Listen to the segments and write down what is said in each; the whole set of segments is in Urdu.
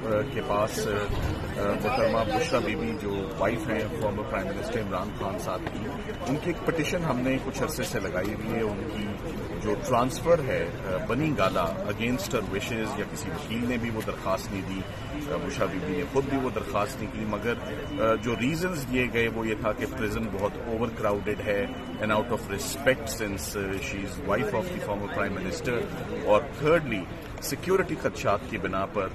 کے پاس محترمہ بشرا بی بی جو وائف ہیں former prime minister Imran Khan صاحب کی، ان کی ایک پٹیشن ہم نے کچھ عرصے سے لگائی ہوئی ہے۔ ان کی جو ٹرانسفر ہے بنی گالا اگینسٹ ہر وشز، یا کسی وکیل نے بھی وہ درخواست نہیں دی، بشرا بی بی نے خود بھی وہ درخواست نہیں کی، مگر جو ریزنز دیے گئے وہ یہ تھا کہ پرزن بہت اوور کراؤڈڈ ہے and out of respect since she is wife of the former prime minister, اور تھرڈلی سیکیورٹی خدشات کی بنا پر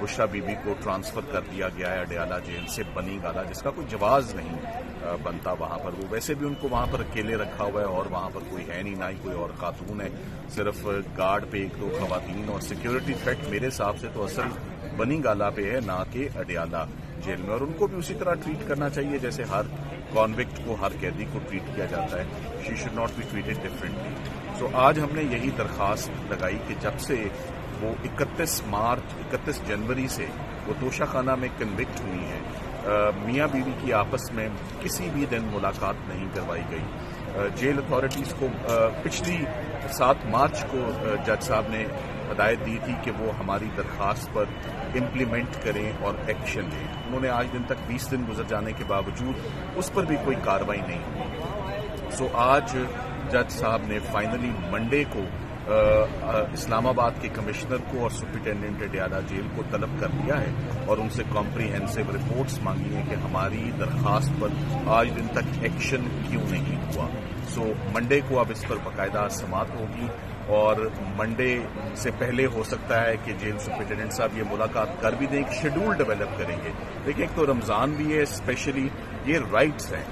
بشرا بی بی کو ٹرانسفر کر دیا گیا ہے اڈیالہ جیل سے بنی گالا، جس کا کوئی جواز نہیں بنتا وہاں پر۔ وہ ویسے بھی ان کو وہاں پر اکیلے رکھا ہوا ہے اور وہاں پر کوئی ہے نہیں، نہ ہی کوئی اور خاتون ہے، صرف گارڈ پہ ایک دو خواتین، اور سیکیورٹی تھریٹ میرے حساب سے تو اصل بنی گالا پہ ہے، نہ کہ اڈیالہ جیل میں، اور ان کو بھی اسی طرح ٹریٹ کرنا چاہیے جیسے ہر کانوکٹ کو، ہر قیدی کو ٹریٹ کیا جاتا ہے۔ She should not be treated differently. So آج ہم نے یہی درخواست لگائی کہ جب سے وہ 31 جنوری سے وہ توشہ خانہ میں کنوکٹ ہوئی ہیں، میاں بیوی کی آپس میں کسی بھی دن ملاقات نہیں کروائی گئی۔ جیل اتھارٹیز کو پچھلی 7 مارچ کو جج صاحب نے ہدایت دی تھی کہ وہ ہماری درخواست پر امپلیمنٹ کریں اور ایکشن لیں۔ انہوں نے آج دن تک 20 دن گزر جانے کے باوجود اس پر بھی کوئی کارروائی نہیں ہوئی۔ سو آج جج صاحب نے فائنلی منڈے کو اسلام آباد کے کمشنر کو اور سپرنٹینڈنٹ اڈیالہ جیل کو طلب کر لیا ہے اور ان سے کمپریہنسو رپورٹس مانگی ہیں کہ ہماری درخواست پر آج دن تک ایکشن کیوں نہیں ہوا۔ سو منڈے کو اب اس پر باقاعدہ سماعت ہوگی، اور منڈے سے پہلے ہو سکتا ہے کہ جیل سپرنٹینڈنٹ صاحب یہ ملاقات کر بھی دیں، ایک شیڈول ڈیولپ کریں گے۔ دیکھیں، ایک تو رمضان بھی ہے، اسپیشلی یہ رائٹس ہیں۔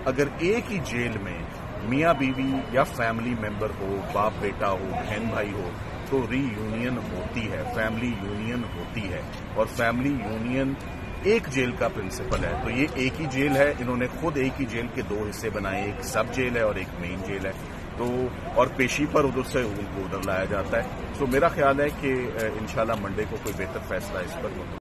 اگر ایک ہی جیل میں میاں بیوی یا فیملی ممبر ہو، باپ بیٹا ہو، بہن بھائی ہو، تو ری یونین ہوتی ہے، فیملی یونین ہوتی ہے، اور فیملی یونین ایک جیل کا پرنسپل ہے۔ تو یہ ایک ہی جیل ہے، انہوں نے خود ایک ہی جیل کے 2 حصے بنائے، ایک سب جیل ہے اور ایک مین جیل ہے، تو اور پیشی پر ادھر سے ان کو ادھر لایا جاتا ہے۔ تو میرا خیال ہے کہ انشاءاللہ منڈے کو کوئی بہتر فیصلہ اس پر ہوگا۔